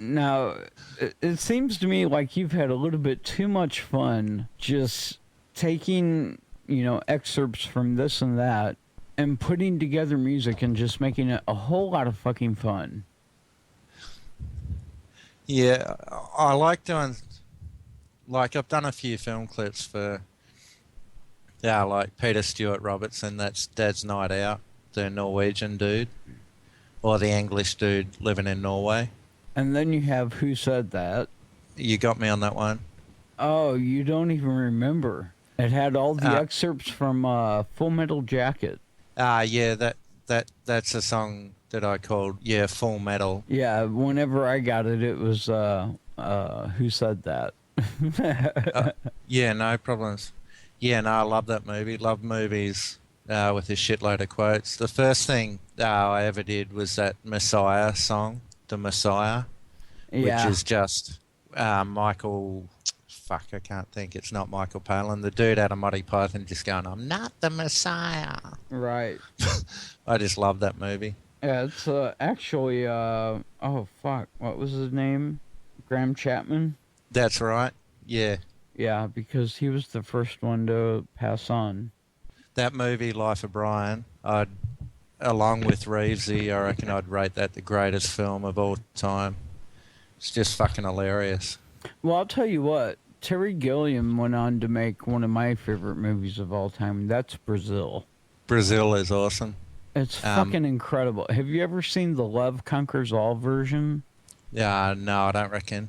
Now, it seems to me like you've had a little bit too much fun just taking, excerpts from this and that and putting together music and just making it a whole lot of fucking fun. Yeah, I like doing, like, I've done a few film clips for, yeah, like Peter Stewart Robertson, that's Dad's Night Out, the Norwegian dude, or the English dude living in Norway. And then you have Who Said That? You got me on that one. Oh, you don't even remember. It had all the excerpts from Full Metal Jacket. Yeah, that's a song that I called, yeah, Full Metal. Yeah, whenever I got it, it was Who Said That? Yeah, no problems. Yeah, no, I love that movie. Love movies with a shitload of quotes. The first thing I ever did was that Messiah song, The Messiah, Yeah. which is just Michael... Fuck, I can't think. It's not Michael Palin. The dude out of Monty Python just going, I'm not the Messiah. Right. I just love that movie. Yeah, it's actually, oh, fuck. What was his name? Graham Chapman? That's right. Yeah. Yeah, because he was the first one to pass on. That movie, Life of Brian, along with Reevesy, I reckon I'd rate that the greatest film of all time. It's just fucking hilarious. Well, I'll tell you what. Terry Gilliam went on to make one of my favorite movies of all time. That's Brazil. Brazil is awesome. It's fucking incredible. Have you ever seen the Love Conquers All version? Yeah, no, I don't reckon.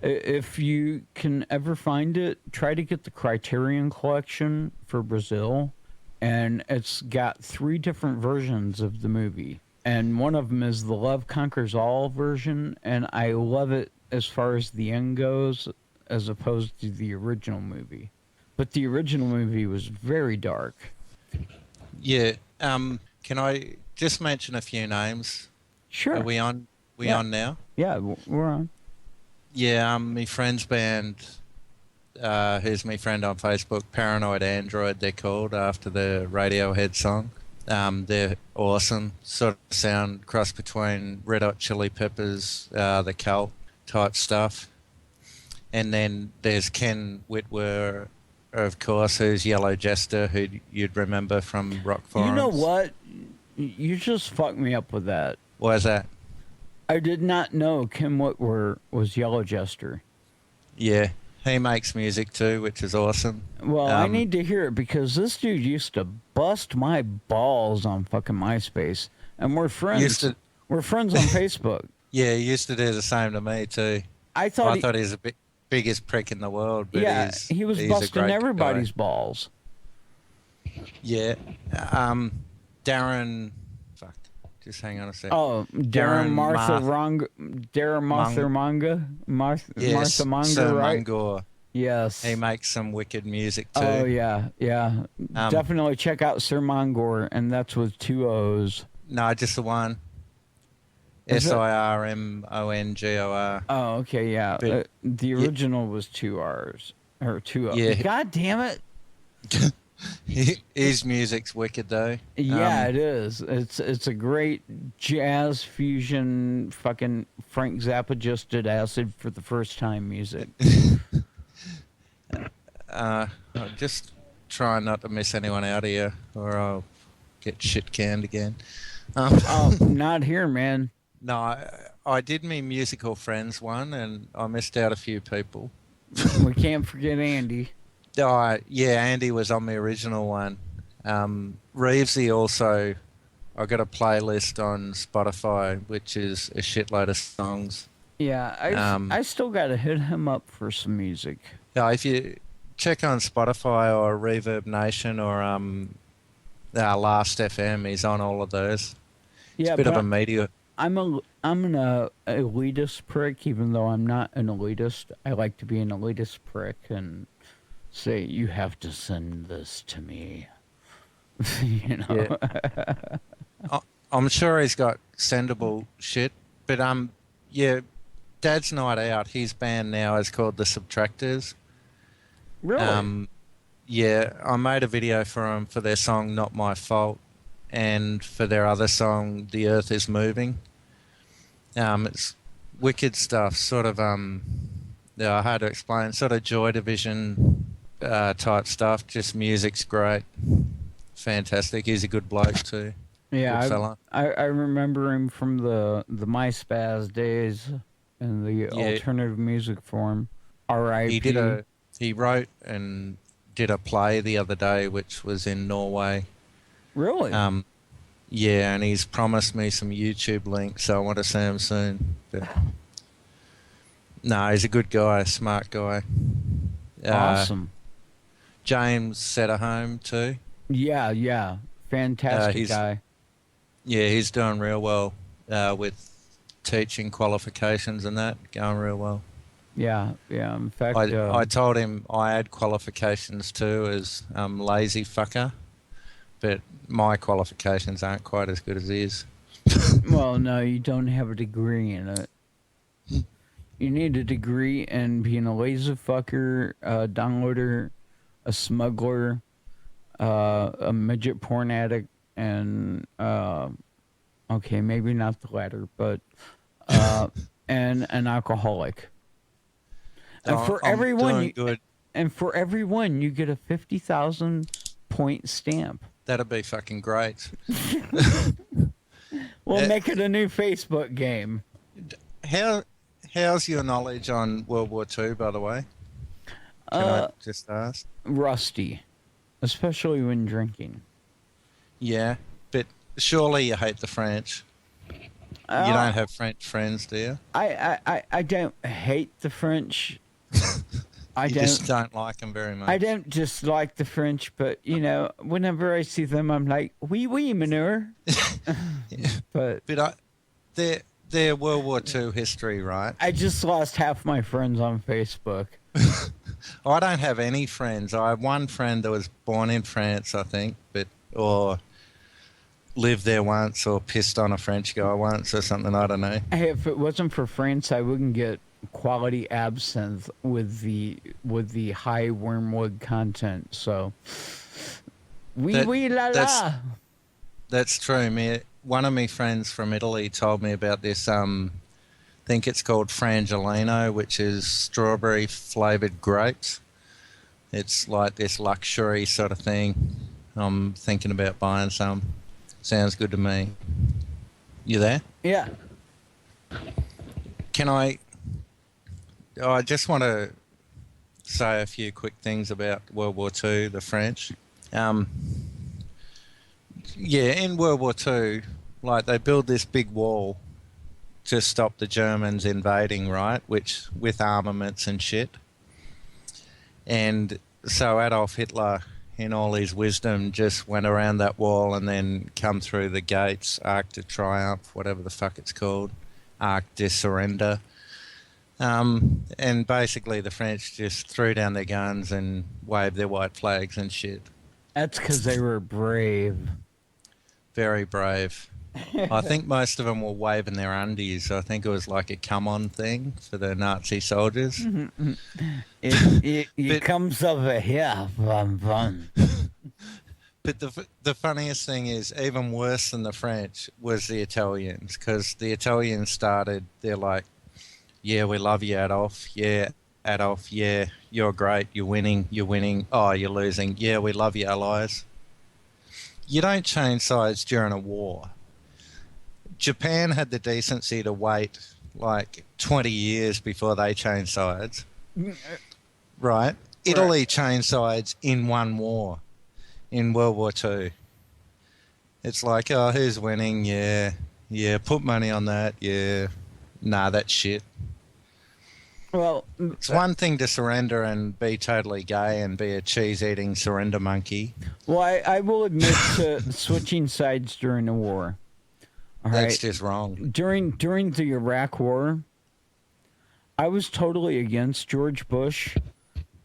If you can ever find it, try to get the Criterion Collection for Brazil. And it's got 3 different versions of the movie. And one of them is the Love Conquers All version. And I love it as far as the end goes, as opposed to the original movie. But the original movie was very dark. Yeah. Can I just mention a few names? Sure. Are we on? On now? Yeah, we're on. Yeah. My friend's band, who's my friend on Facebook, Paranoid Android. They're called after the Radiohead song. They're awesome. Sort of sound cross between Red Hot Chili Peppers, the Cult type stuff. And then there's Ken Whitwer, of course, who's Yellow Jester, who you'd remember from Rock Forums. You know what? You just fucked me up with that. Why is that? I did not know Ken Whitwer was Yellow Jester. Yeah, he makes music too, which is awesome. Well, I need to hear it because this dude used to bust my balls on fucking MySpace. And we're friends. We're friends on Facebook. Yeah, he used to do the same to me too. I thought he was the biggest prick in the world. But yeah, he was busting everybody's balls. Yeah. Darren... Fuck. Just hang on a second. Oh, Darren Martha Manga? Martha Manga, right? Mungor. Yes. He makes some wicked music too. Oh, yeah, yeah. Definitely check out Sir Mongor, and that's with 2 O's. No, just the one. Sirmongor. Oh, okay, yeah. But, the original was 2 R's. Or 2 O's. Yeah. God damn it. His music's wicked though. Yeah, it is. It's a great jazz fusion. Fucking Frank Zappa just did acid for the first time music. I'm just trying not to miss anyone out here, or I'll get shit canned again. Oh, not here, man. No, I did me musical friends one, and I missed out a few people. We can't forget Andy. Oh, yeah, Andy was on the original one. Reevesy also, I got a playlist on Spotify, which is a shitload of songs. Yeah, I still got to hit him up for some music. Yeah, if you check on Spotify or Reverb Nation or Last FM, he's on all of those. It's a bit of a media. I'm an elitist prick, even though I'm not an elitist. I like to be an elitist prick and say, you have to send this to me. You know? Yeah. I'm sure he's got sendable shit, but yeah, Dad's Night Out, his band now is called The Subtractors. Really? Yeah, I made a video for them for their song Not My Fault and for their other song The Earth Is Moving. It's wicked stuff. Sort of yeah, hard to explain. Sort of Joy Division type stuff. Just music's great, fantastic. He's a good bloke too. Yeah, Good fella. I remember him from the MySpace days and the Yeah, alternative music form. he R.I.P. did a he wrote and did a play the other day, which was in Norway. Really? Yeah, and he's promised me some YouTube links, so I want to see him soon. But no, he's a good guy, smart guy. Awesome. James Setterhome too. Yeah. Fantastic He's guy. Yeah, he's doing real well with teaching qualifications and that, going real well. Yeah. In fact, I told him I had qualifications too as lazy fucker, but my qualifications aren't quite as good as his. well, no, you don't have a degree in it. You need a degree in being a lazy fucker, a downloader, a smuggler, a midget porn addict, and okay, maybe not the latter, but and an alcoholic. And for I'm everyone, doing good. and for everyone, you get a 50,000 point stamp. That'd be fucking great. We'll make it a new Facebook game. How's your knowledge on World War II, by the way? Can I just ask? Rusty, especially when drinking. Yeah, but surely you hate the French. You don't have French friends, do you? I don't hate the French. You just don't like them very much. I don't just like the French, but whenever I see them, I'm like, oui, manure. Yeah. But They're World War II history, right? I just lost half my friends on Facebook. I don't have any friends. I have one friend that was born in France, I think, or lived there once, or pissed on a French guy once, or something. I don't know. Hey, if it wasn't for France, I wouldn't get quality absinthe with the high wormwood content. So, la la. That's true. One of my friends from Italy told me about this. I think it's called Frangolino, which is strawberry flavored grapes. It's like this luxury sort of thing. I'm thinking about buying some. Sounds good to me. You there? Yeah. I just want to say a few quick things about World War II, the French. In World War II, like, they build this big wall to stop the Germans invading, right? With armaments and shit. And so Adolf Hitler, in all his wisdom, just went around that wall and then come through the gates, Arc de Triomphe, whatever the fuck it's called, Arc de Surrender. And basically the French just threw down their guns and waved their white flags and shit. That's because they were brave. Very brave. I think most of them were waving their undies. I think it was like a come-on thing for the Nazi soldiers. It comes over here, fun. But the funniest thing is, even worse than the French was the Italians, because the Italians started, they're like, yeah, we love you, Adolf. Yeah, Adolf, yeah, you're great. You're winning. Oh, you're losing. Yeah, we love you, allies. You don't change sides during a war. Japan had the decency to wait like 20 years before they changed sides. Right? Italy changed sides in one war, in World War II. It's like, oh, who's winning? Yeah, put money on that. Yeah, nah, that's shit. Well, it's one thing to surrender and be totally gay and be a cheese-eating surrender monkey. Well, I will admit to switching sides during the war. All That's right? just wrong. During the Iraq War, I was totally against George Bush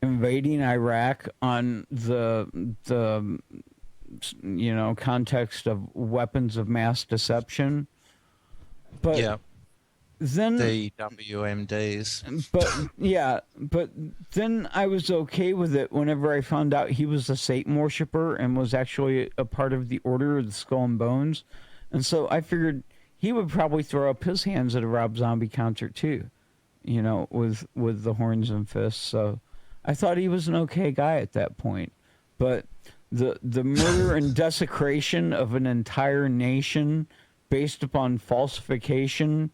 invading Iraq on the context of weapons of mass deception. But yeah. Then the WMDs. But then I was okay with it whenever I found out he was a Satan worshiper and was actually a part of the Order of the Skull and Bones. And so I figured he would probably throw up his hands at a Rob Zombie concert too, with the horns and fists. So I thought he was an okay guy at that point. But the murder and desecration of an entire nation based upon falsification,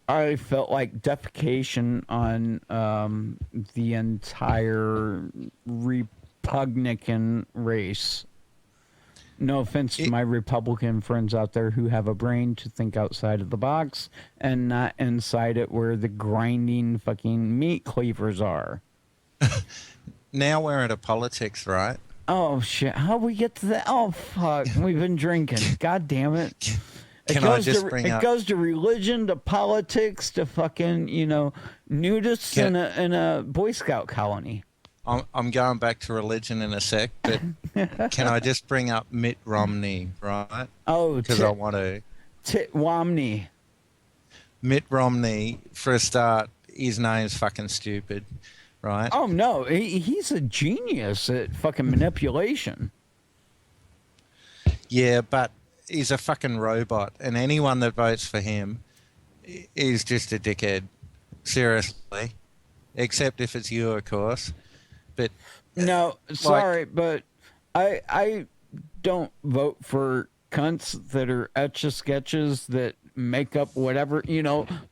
I felt like defecation on the entire Republican race. No offense to my Republican friends out there who have a brain to think outside of the box and not inside it where the grinding fucking meat cleavers are. Now we're into politics, right? Oh, shit. How'd we get to that? Oh, fuck. We've been drinking. God damn it. Can I just bring up... It goes to religion, to politics, to fucking, nudists in a Boy Scout colony. I'm going back to religion in a sec, but can I just bring up Mitt Romney, right? Oh, because I want to. Romney. Mitt Romney, for a start, his name's fucking stupid, right? Oh, no. He's a genius at fucking manipulation. Yeah, but he's a fucking robot, and anyone that votes for him is just a dickhead. Seriously. Except if it's you, of course. But no, sorry, but I don't vote for cunts that are etch-a-sketches that make up whatever,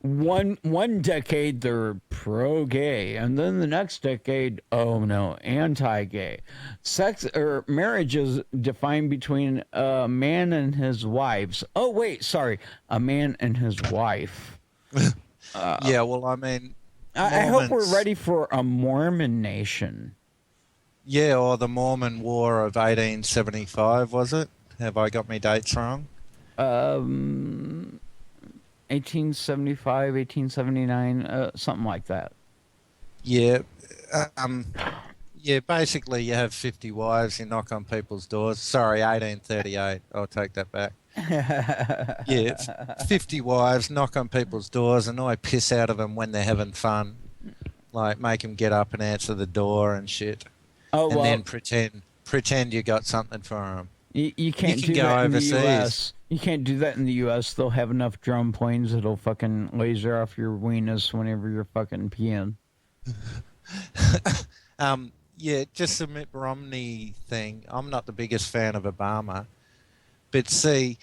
one decade they're pro-gay, and then the next decade, oh no, anti-gay. Sex or marriage is defined between a man and his wives. Oh wait, sorry, a man and his wife. Yeah, well, I mean, I hope we're ready for a Mormon nation. Yeah, or the Mormon War of 1875, was it? Have I got my dates wrong? 1875, 1879, something like that. Yeah. Yeah, basically you have 50 wives, you knock on people's doors. Sorry, 1838. I'll take that back. Yeah, 50 wives, knock on people's doors, and I piss out of them when they're having fun. Like, make them get up and answer the door and shit. Oh, and well, then pretend you got something for them. You can't do that in the U.S. You can't do that in the U.S. They'll have enough drum planes that'll fucking laser off your weenus whenever you're fucking peeing. Yeah, just the Mitt Romney thing. I'm not the biggest fan of Obama. But see,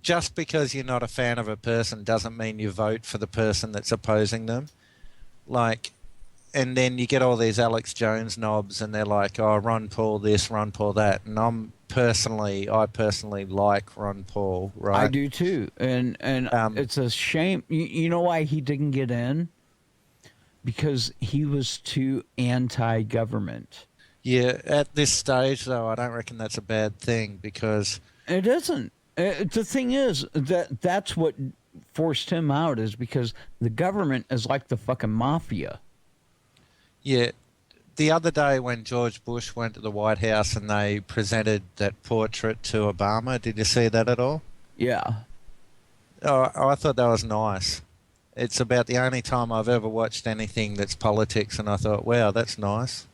just because you're not a fan of a person doesn't mean you vote for the person that's opposing them. Like, and then you get all these Alex Jones knobs and they're like, oh, Ron Paul this, Ron Paul that. And I personally like Ron Paul, right? I do too. And it's a shame. You know why he didn't get in? Because he was too anti-government. Yeah, at this stage, though, I don't reckon that's a bad thing because... It isn't. The thing is that's what forced him out, is because the government is like the fucking mafia. Yeah. The other day when George Bush went to the White House and they presented that portrait to Obama, did you see that at all? Yeah. Oh, I thought that was nice. It's about the only time I've ever watched anything that's politics, and I thought, wow, that's nice.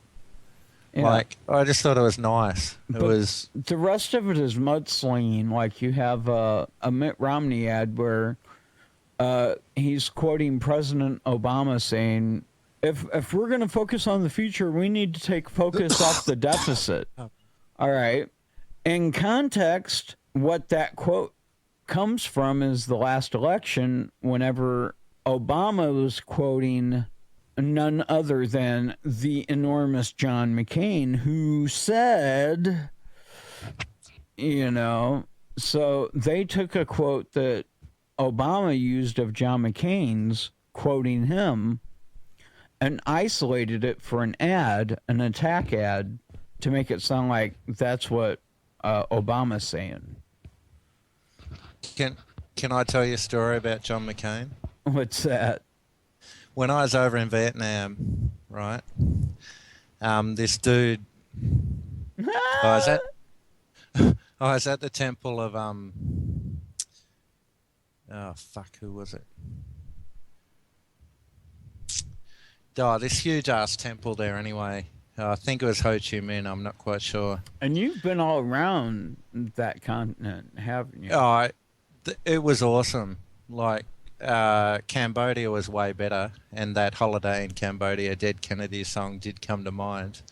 Yeah. Like, I just thought it was nice. The rest of it is mudslinging. Like, you have a Mitt Romney ad where he's quoting President Obama saying, if we're going to focus on the future, we need to take focus off the deficit. All right. In context, what that quote comes from is the last election, whenever Obama was quoting none other than the enormous John McCain, who said, so they took a quote that Obama used of John McCain's, quoting him, and isolated it for an attack ad, to make it sound like that's what Obama's saying. Can I tell you a story about John McCain? What's that? When I was over in Vietnam, right, this dude, I was at the temple of, who was it? Oh, this huge-ass temple there anyway. I think it was Ho Chi Minh, I'm not quite sure. And you've been all around that continent, haven't you? Oh, It was awesome. Like, Cambodia was way better, and that holiday in Cambodia, Dead Kennedy song did come to mind.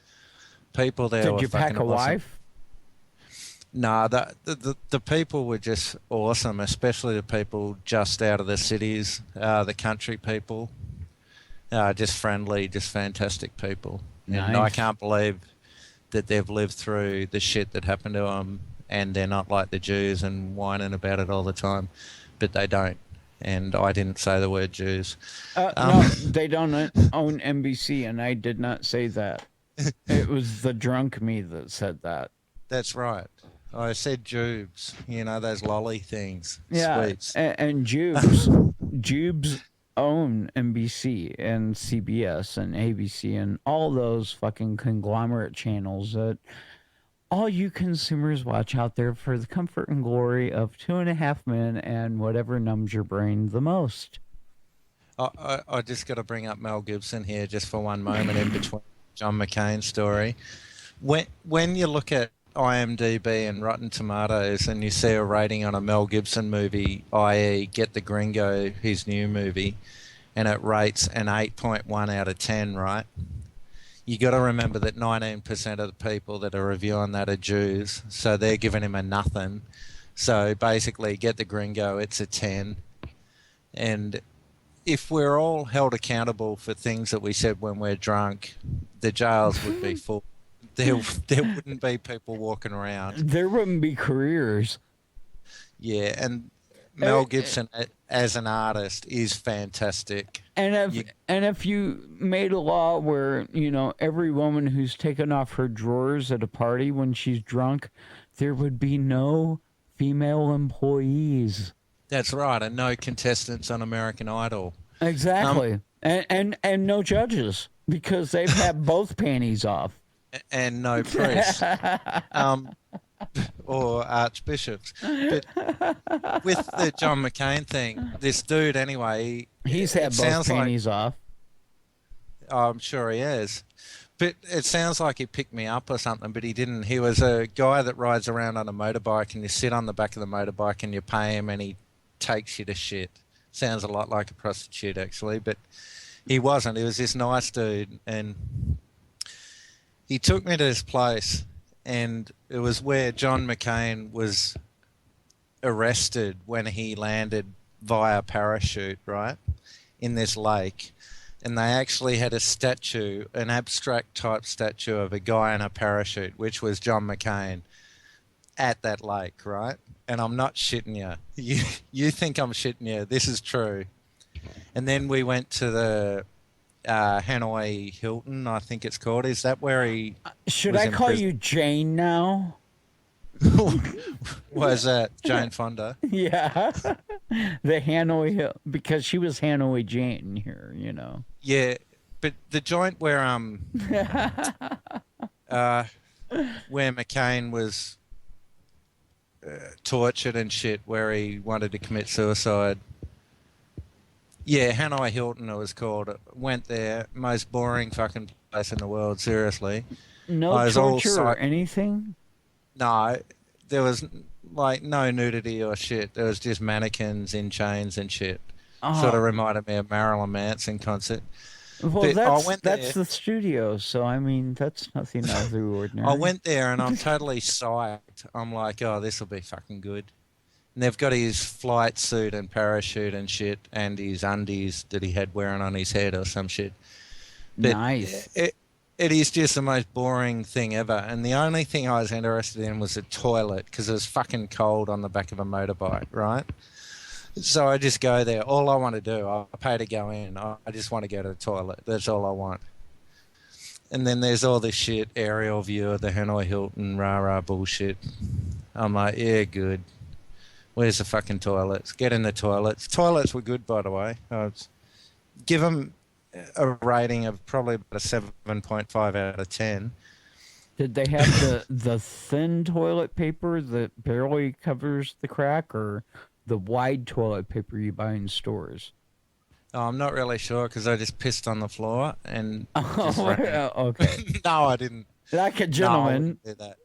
People there Did were you fucking pack a awesome. wife? Nah, the people were just awesome, especially the people just out of the cities, the country people. Just friendly, just fantastic people. And I Nice. can't believe that they've lived through the shit that happened to them, and they're not like the Jews and whining about it all the time, but they don't. And I didn't say the word Jews. Um, No, they don't own NBC, and I did not say that. It was the drunk me that said that. that's right. I said Jubes, those lolly things, Yeah, sweets. and Jubes own NBC and CBS and ABC and all those fucking conglomerate channels that all you consumers watch out there for the comfort and glory of Two and a Half Men and whatever numbs your brain the most. I just got to bring up Mel Gibson here just for one moment in between John McCain's story. When you look at IMDb and Rotten Tomatoes and you see a rating on a Mel Gibson movie, i.e. Get the Gringo, his new movie, and it rates an 8.1 out of 10, right? You got to remember that 19% of the people that are reviewing that are Jews, so they're giving him a nothing. So basically, Get the Gringo, it's a 10. And if we're all held accountable for things that we said when we're drunk, the jails would be full. There wouldn't be people walking around. There wouldn't be careers. Yeah, and Mel Gibson as an artist is fantastic. And if you made a law where, every woman who's taken off her drawers at a party when she's drunk, there would be no female employees. That's right, and no contestants on American Idol. Exactly. And no judges because they've had both panties off. And no priests. Or archbishops. But with the John McCain thing, this dude anyway, He's had both panties off. I'm sure he has. But it sounds like he picked me up or something, but he didn't. He was a guy that rides around on a motorbike, and you sit on the back of the motorbike and you pay him and he takes you to shit. Sounds a lot like a prostitute, actually, but he wasn't. He was this nice dude, and he took me to this place, and it was where John McCain was arrested when he landed via parachute, right, in this lake. And they actually had a statue, an abstract type statue of a guy in a parachute, which was John McCain, at that lake, right? And I'm not shitting you. You think I'm shitting you. This is true. And then we went to the Hanoi Hilton, I think it's called. Is that where he... Should I call you Jane now? Was that Jane Fonda? Yeah. The Hanoi Hill, because she was Hanoi Jane here, Yeah, but the joint where McCain was tortured and shit, where he wanted to commit suicide. Yeah, Hanoi Hilton it was called. Went there, most boring fucking place in the world, seriously. No torture or anything? No, there was no nudity or shit. There was just mannequins in chains and shit. Sort of reminded me of Marilyn Manson concert. Well, that's the studio, so I mean that's nothing out of the ordinary. I went there and I'm totally psyched. I'm like, oh, this will be fucking good. And they've got his flight suit and parachute and shit, and his undies that he had wearing on his head or some shit. But nice. It is just the most boring thing ever. And the only thing I was interested in was the toilet, because it was fucking cold on the back of a motorbike, right? So I just go there. All I want to do, I pay to go in. I just want to go to the toilet. That's all I want. And then there's all this shit, aerial view of the Hanoi Hilton, rah-rah bullshit. I'm like, yeah, good. Where's the fucking toilets? Get in the toilets. Toilets were good, by the way. Give them a rating of probably about a 7.5 out of 10. Did they have the thin toilet paper that barely covers the crack, or the wide toilet paper you buy in stores? Oh, I'm not really sure because I just pissed on the floor and. Okay. No, I didn't. Like a gentleman. No, I wouldn't do that.